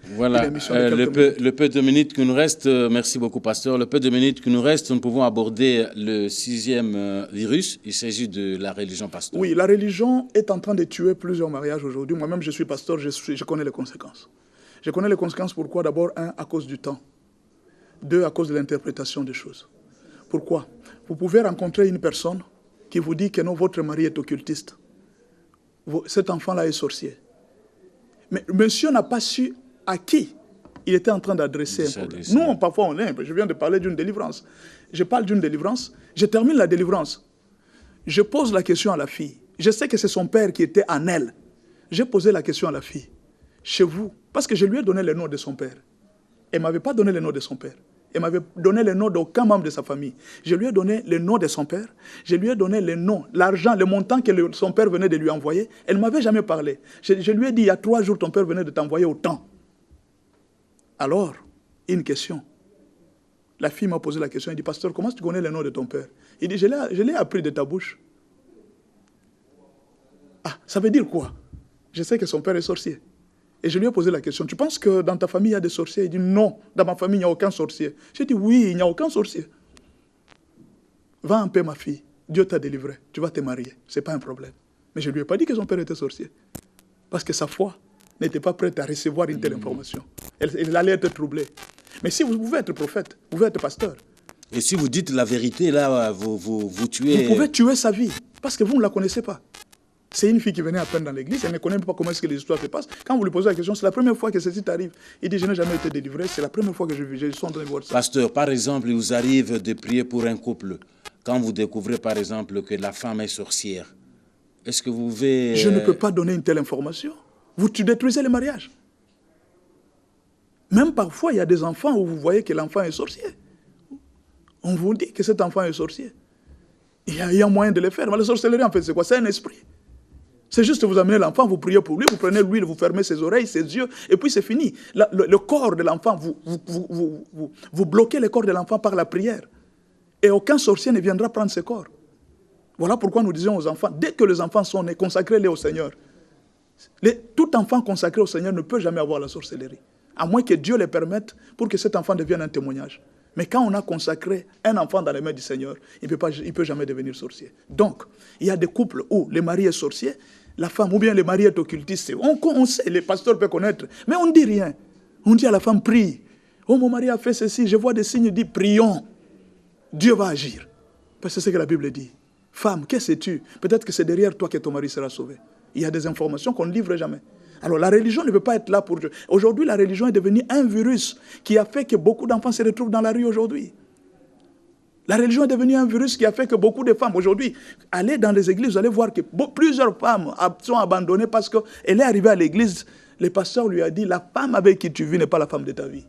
émission de quelques minutes. Le peu de minutes qui nous reste, merci beaucoup pasteur, le peu de minutes qui nous reste, nous pouvons aborder le 6e virus, il s'agit de la religion, pasteur. Oui, la religion est en train de tuer plusieurs mariages aujourd'hui. Moi-même, je suis pasteur, je connais les conséquences. Je connais les conséquences, pourquoi? D'abord, à cause du temps. 2, à cause de l'interprétation des choses. Pourquoi? Vous pouvez rencontrer une personne qui vous dit que non, votre mari est occultiste. Cet enfant-là est sorcier. Mais monsieur n'a pas su à qui il était en train d'adresser un problème. Nous, parfois, je viens de parler d'une délivrance. Je parle d'une délivrance, je termine la délivrance. Je pose la question à la fille. Je sais que c'est son père qui était en elle. J'ai posé la question à la fille. Chez vous, parce que je lui ai donné le nom de son père. Elle ne m'avait pas donné le nom de son père. Elle m'avait donné le nom d'aucun membre de sa famille. Je lui ai donné le nom de son père. Je lui ai donné le nom, l'argent, le montant que son père venait de lui envoyer. Elle ne m'avait jamais parlé. Je lui ai dit, il y a 3 jours, ton père venait de t'envoyer autant. Alors, une question. La fille m'a posé la question. Elle dit, pasteur, comment tu connais le nom de ton père? Il dit, je l'ai appris de ta bouche. Ah, ça veut dire quoi? Je sais que son père est sorcier. Et je lui ai posé la question, tu penses que dans ta famille, il y a des sorciers? Il dit, non, dans ma famille, il n'y a aucun sorcier. J'ai dit, oui, il n'y a aucun sorcier. Va en paix, ma fille. Dieu t'a délivré. Tu vas te marier. Ce n'est pas un problème. Mais je ne lui ai pas dit que son père était sorcier. Parce que sa foi n'était pas prête à recevoir une telle information. Elle allait être troublée. Mais si vous pouvez être prophète, vous pouvez être pasteur. Et si vous dites la vérité, là, vous tuez... Vous pouvez tuer sa vie. Parce que vous ne la connaissez pas. C'est une fille qui venait à peine dans l'église, elle ne connaît pas comment est-ce que les histoires se passent. Quand vous lui posez la question, c'est la première fois que ceci t'arrive. Il dit, je n'ai jamais été délivré, c'est la première fois que je suis en train de voir ça. Pasteur, par exemple, il vous arrive de prier pour un couple. Quand vous découvrez, par exemple, que la femme est sorcière, est-ce que vous pouvez... Je ne peux pas donner une telle information. Tu détruisez le mariage. Même parfois, il y a des enfants où vous voyez que l'enfant est sorcier. On vous dit que cet enfant est sorcier. Il y a moyen de le faire. Mais la sorcellerie, en fait, c'est quoi? C'est un esprit. C'est juste vous amenez l'enfant, vous priez pour lui, vous prenez l'huile, vous fermez ses oreilles, ses yeux, et puis c'est fini. Le corps de l'enfant, vous bloquez le corps de l'enfant par la prière. Et aucun sorcier ne viendra prendre ce corps. Voilà pourquoi nous disons aux enfants, dès que les enfants sont nés, consacrez-les au Seigneur. Tout enfant consacré au Seigneur ne peut jamais avoir la sorcellerie. À moins que Dieu le permette pour que cet enfant devienne un témoignage. Mais quand on a consacré un enfant dans les mains du Seigneur, il ne peut jamais devenir sorcier. Donc, il y a des couples où le mari est sorcier, la femme, ou bien le mari est occultiste. On sait, les pasteurs peuvent connaître, mais on ne dit rien. On dit à la femme, prie. Oh, mon mari a fait ceci, je vois des signes, dit, prions. Dieu va agir. Parce que c'est ce que la Bible dit. Femme, qu'est-ce que sais-tu? Peut-être que c'est derrière toi que ton mari sera sauvé. Il y a des informations qu'on ne livre jamais. Alors la religion ne veut pas être là pour Dieu. Aujourd'hui, la religion est devenue un virus qui a fait que beaucoup d'enfants se retrouvent dans la rue aujourd'hui. La religion est devenue un virus qui a fait que beaucoup de femmes, aujourd'hui, allez dans les églises, vous allez voir que plusieurs femmes sont abandonnées parce qu'elle est arrivée à l'église, le pasteur lui a dit, la femme avec qui tu vis n'est pas la femme de ta vie.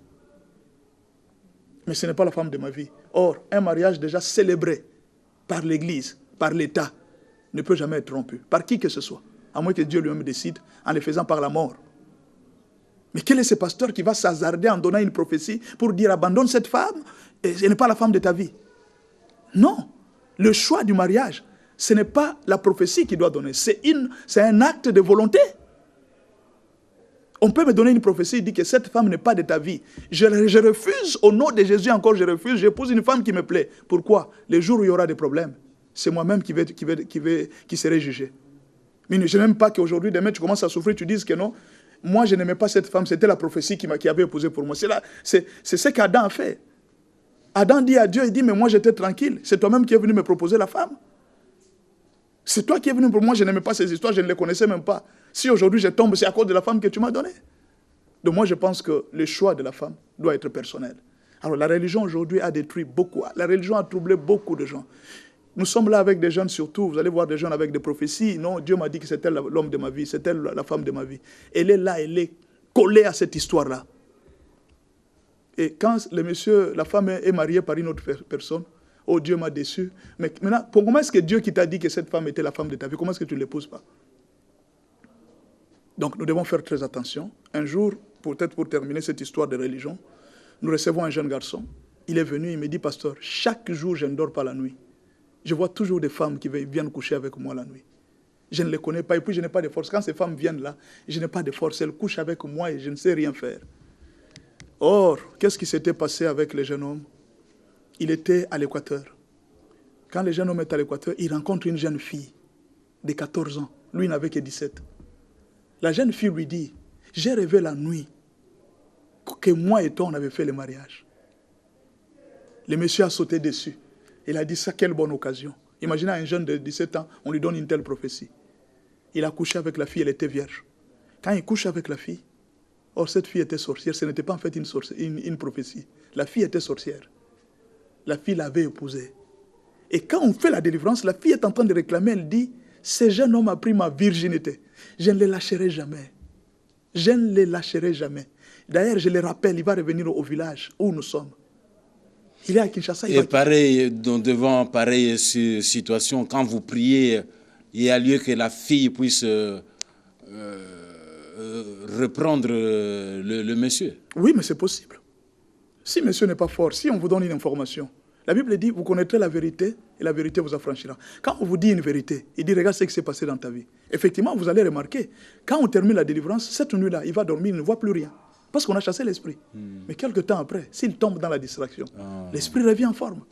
Mais ce n'est pas la femme de ma vie. Or, un mariage déjà célébré par l'église, par l'État, ne peut jamais être rompu, par qui que ce soit, à moins que Dieu lui-même décide, en le faisant par la mort. Mais quel est ce pasteur qui va s'hasarder en donnant une prophétie pour dire, abandonne cette femme, et ce n'est pas la femme de ta vie? Non, le choix du mariage, ce n'est pas la prophétie qui doit donner, c'est un acte de volonté. On peut me donner une prophétie et dire que cette femme n'est pas de ta vie. Je refuse, au nom de Jésus encore, je refuse, j'épouse une femme qui me plaît. Pourquoi? Les jours où il y aura des problèmes, c'est moi-même qui serai jugé. Mais je n'aime pas qu'aujourd'hui, demain, tu commences à souffrir, tu dises que non, moi je n'aimais pas cette femme, c'était la prophétie qui avait épousé pour moi. C'est ce qu'Adam a fait. Adam dit à Dieu, il dit, mais moi j'étais tranquille. C'est toi-même qui es venu me proposer la femme. C'est toi qui es venu pour moi, je n'aimais pas ces histoires, je ne les connaissais même pas. Si aujourd'hui je tombe, c'est à cause de la femme que tu m'as donnée. Donc moi, je pense que le choix de la femme doit être personnel. Alors la religion aujourd'hui a détruit beaucoup. La religion a troublé beaucoup de gens. Nous sommes là avec des jeunes surtout. Vous allez voir des jeunes avec des prophéties. Non, Dieu m'a dit que c'était l'homme de ma vie, c'était la femme de ma vie. Elle est là, elle est collée à cette histoire-là. Et quand la femme est mariée par une autre personne, oh Dieu m'a déçu. Mais maintenant, comment est-ce que Dieu qui t'a dit que cette femme était la femme de ta vie, comment est-ce que tu ne l'épouses pas? Donc nous devons faire très attention. Un jour, peut-être pour terminer cette histoire de religion, nous recevons un jeune garçon. Il est venu, il me dit, pasteur, chaque jour je ne dors pas la nuit. Je vois toujours des femmes qui viennent coucher avec moi la nuit. Je ne les connais pas et puis je n'ai pas de force. Quand ces femmes viennent là, je n'ai pas de force. Elles couchent avec moi et je ne sais rien faire. Or, qu'est-ce qui s'était passé avec le jeune homme? Il était à l'Équateur. Quand le jeune homme est à l'Équateur, il rencontre une jeune fille de 14 ans. Lui, il n'avait que 17. La jeune fille lui dit, j'ai rêvé la nuit que moi et toi, on avait fait le mariage. Le monsieur a sauté dessus. Il a dit, ça, quelle bonne occasion. Imaginez un jeune de 17 ans, on lui donne une telle prophétie. Il a couché avec la fille, elle était vierge. Quand il couche avec la fille, or cette fille était sorcière, ce n'était pas en fait une prophétie. La fille était sorcière. La fille l'avait épousée. Et quand on fait la délivrance, la fille est en train de réclamer, elle dit, ce jeune homme a pris ma virginité. Je ne le lâcherai jamais. Je ne le lâcherai jamais. D'ailleurs, je le rappelle, il va revenir au village où nous sommes. Il est à Kinshasa. Et pareil, devant pareille situation, quand vous priez, il y a lieu que la fille puisse reprendre le monsieur. Oui, mais c'est possible. Si monsieur n'est pas fort, si on vous donne une information, la Bible dit, vous connaîtrez la vérité et la vérité vous affranchira. Quand on vous dit une vérité, il dit, regarde ce qui s'est passé dans ta vie. Effectivement, vous allez remarquer, quand on termine la délivrance, cette nuit-là, il va dormir, il ne voit plus rien. Parce qu'on a chassé l'esprit. Mais quelque temps après, s'il tombe dans la distraction, l'esprit revient en forme.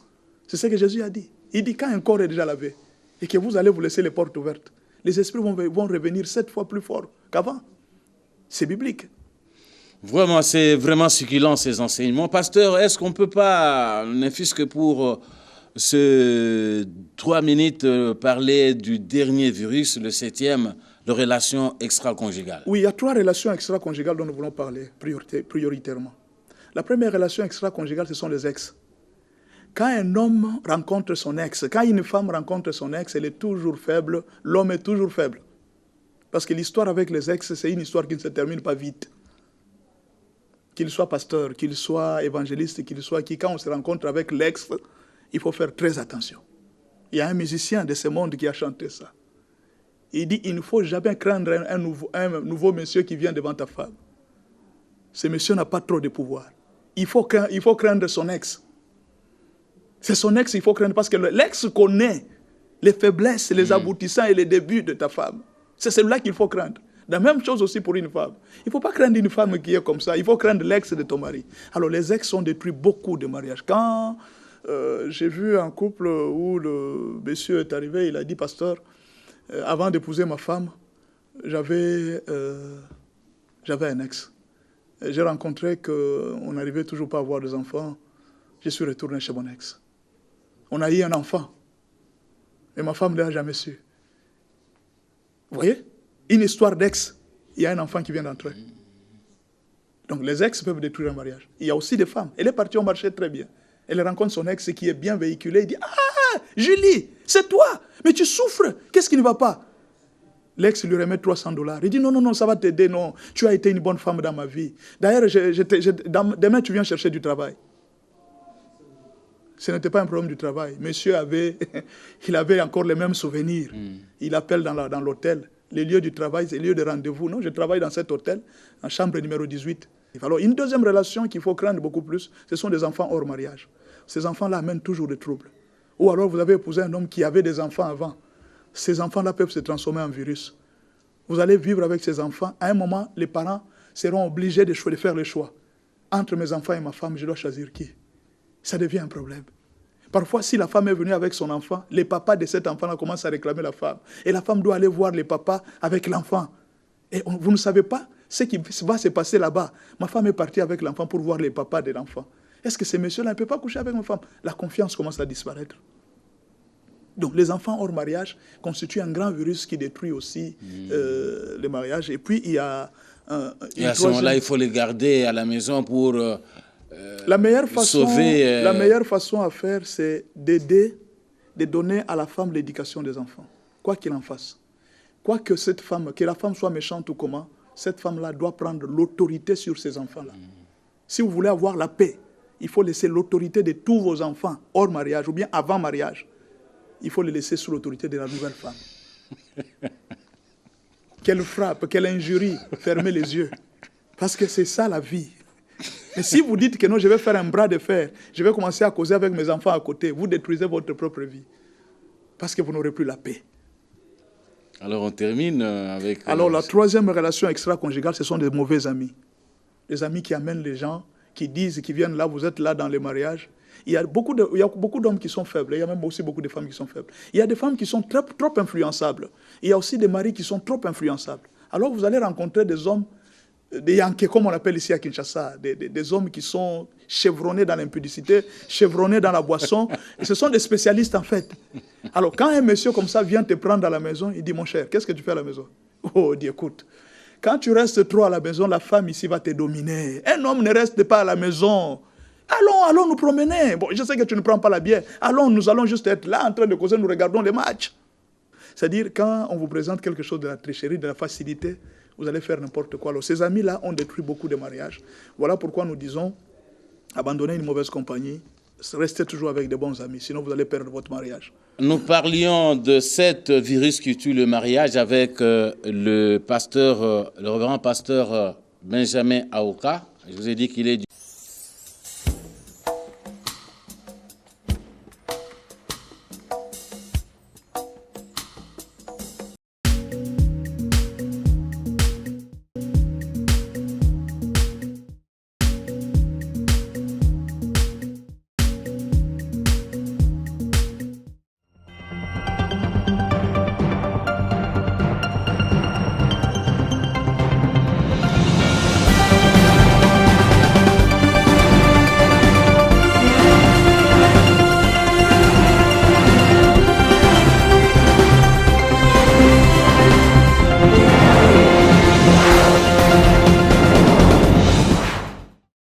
C'est ce que Jésus a dit. Il dit, quand un corps est déjà lavé et que vous allez vous laisser les portes ouvertes, les esprits vont revenir 7 fois plus forts qu'avant. C'est biblique. Vraiment, c'est vraiment succulent ces enseignements. Pasteur, est-ce qu'on ne peut pas, ne fût-ce que pour ce 3 minutes, parler du dernier virus, le 7e, de relations extra-conjugales? Oui, il y a 3 relations extra-conjugales dont nous voulons parler prioritairement. La première relation extra-conjugale, ce sont les ex. Quand un homme rencontre son ex, quand une femme rencontre son ex, elle est toujours faible, l'homme est toujours faible. Parce que l'histoire avec les ex, c'est une histoire qui ne se termine pas vite. Qu'il soit pasteur, qu'il soit évangéliste, qu'il soit qui, quand on se rencontre avec l'ex, il faut faire très attention. Il y a un musicien de ce monde qui a chanté ça. Il dit, il ne faut jamais craindre un nouveau monsieur qui vient devant ta femme. Ce monsieur n'a pas trop de pouvoir. Il faut craindre son ex. C'est son ex qu'il faut craindre parce que l'ex connaît les faiblesses, les aboutissants et les débuts de ta femme. C'est celui-là qu'il faut craindre. La même chose aussi pour une femme. Il ne faut pas craindre une femme qui est comme ça. Il faut craindre l'ex de ton mari. Alors les ex ont détruit beaucoup de mariages. Quand j'ai vu un couple où le monsieur est arrivé, il a dit, pasteur, avant d'épouser ma femme, j'avais un ex. J'ai rencontré qu'on n'arrivait toujours pas à avoir des enfants. Je suis retourné chez mon ex. On a eu un enfant. Et ma femme ne l'a jamais su. Vous voyez? Une histoire d'ex, il y a un enfant qui vient d'entrer. Donc les ex peuvent détruire un mariage. Il y a aussi des femmes. Elle est partie au marché très bien. Elle rencontre son ex qui est bien véhiculé. Il dit, ah, Julie, c'est toi, mais tu souffres. Qu'est-ce qui ne va pas? L'ex lui remet $300. Il dit, non, non, non, ça va t'aider, non. Tu as été une bonne femme dans ma vie. D'ailleurs, demain, tu viens chercher du travail. Ce n'était pas un problème du travail. Monsieur il avait encore les mêmes souvenirs. Il appelle dans l'hôtel. Les lieux du travail, c'est les lieux de rendez-vous. Non, je travaille dans cet hôtel, en chambre numéro 18. Alors, une deuxième relation qu'il faut craindre beaucoup plus, ce sont des enfants hors mariage. Ces enfants-là amènent toujours des troubles. Ou alors, vous avez épousé un homme qui avait des enfants avant. Ces enfants-là peuvent se transformer en virus. Vous allez vivre avec ces enfants. À un moment, les parents seront obligés de faire le choix. Entre mes enfants et ma femme, je dois choisir qui? Ça devient un problème. Parfois, si la femme est venue avec son enfant, les papas de cet enfant-là commencent à réclamer la femme. Et la femme doit aller voir les papas avec l'enfant. Et vous ne savez pas ce qui va se passer là-bas. Ma femme est partie avec l'enfant pour voir les papas de l'enfant. Est-ce que ce monsieur-là ne peut pas coucher avec ma femme? La confiance commence à disparaître. Donc les enfants hors mariage constituent un grand virus qui détruit aussi les mariages. Et puis il y a Et à ce moment-là, il faut les garder à la maison pour la meilleure façon, sauver... La meilleure façon à faire, c'est d'aider, de donner à la femme l'éducation des enfants, quoi qu'il en fasse. Quoi que cette femme, que la femme soit méchante ou comment, cette femme-là doit prendre l'autorité sur ces enfants-là. Si vous voulez avoir la paix, il faut laisser l'autorité de tous vos enfants hors mariage ou bien avant mariage. Il faut les laisser sous l'autorité de la nouvelle femme. Qu'elle frappe, qu'elle injurie, fermez les yeux. Parce que c'est ça la vie. Mais si vous dites que non, je vais faire un bras de fer, je vais commencer à causer avec mes enfants à côté, vous détruisez votre propre vie. Parce que vous n'aurez plus la paix. Alors on termine avec... Alors la troisième relation extra-conjugale, ce sont des mauvais amis. Les amis qui amènent les gens, qui disent, qui viennent là, vous êtes là dans les mariages. Il y a beaucoup d'hommes qui sont faibles, il y a même aussi beaucoup de femmes qui sont faibles. Il y a des femmes qui sont trop influençables. Il y a aussi des maris qui sont trop influençables. Alors vous allez rencontrer des hommes, des Yankés, comme on l'appelle ici à Kinshasa, des hommes qui sont chevronnés dans l'impudicité, chevronnés dans la boisson. Et ce sont des spécialistes en fait. Alors quand un monsieur comme ça vient te prendre à la maison, il dit, mon cher, qu'est-ce que tu fais à la maison? Oh, il dit, écoute, quand tu restes trop à la maison, la femme ici va te dominer. Un homme ne reste pas à la maison. Allons nous promener. Bon, je sais que tu ne prends pas la bière. Nous allons juste être là en train de causer, nous regardons les matchs. C'est-à-dire, quand on vous présente quelque chose de la tricherie, de la facilité, vous allez faire n'importe quoi. Alors, ces amis-là ont détruit beaucoup de mariages. Voilà pourquoi nous disons, abandonnez une mauvaise compagnie, restez toujours avec de bons amis, sinon vous allez perdre votre mariage. Nous parlions de 7 virus qui tuent le mariage avec le révérend pasteur Benjamin Aoka. Je vous ai dit qu'il est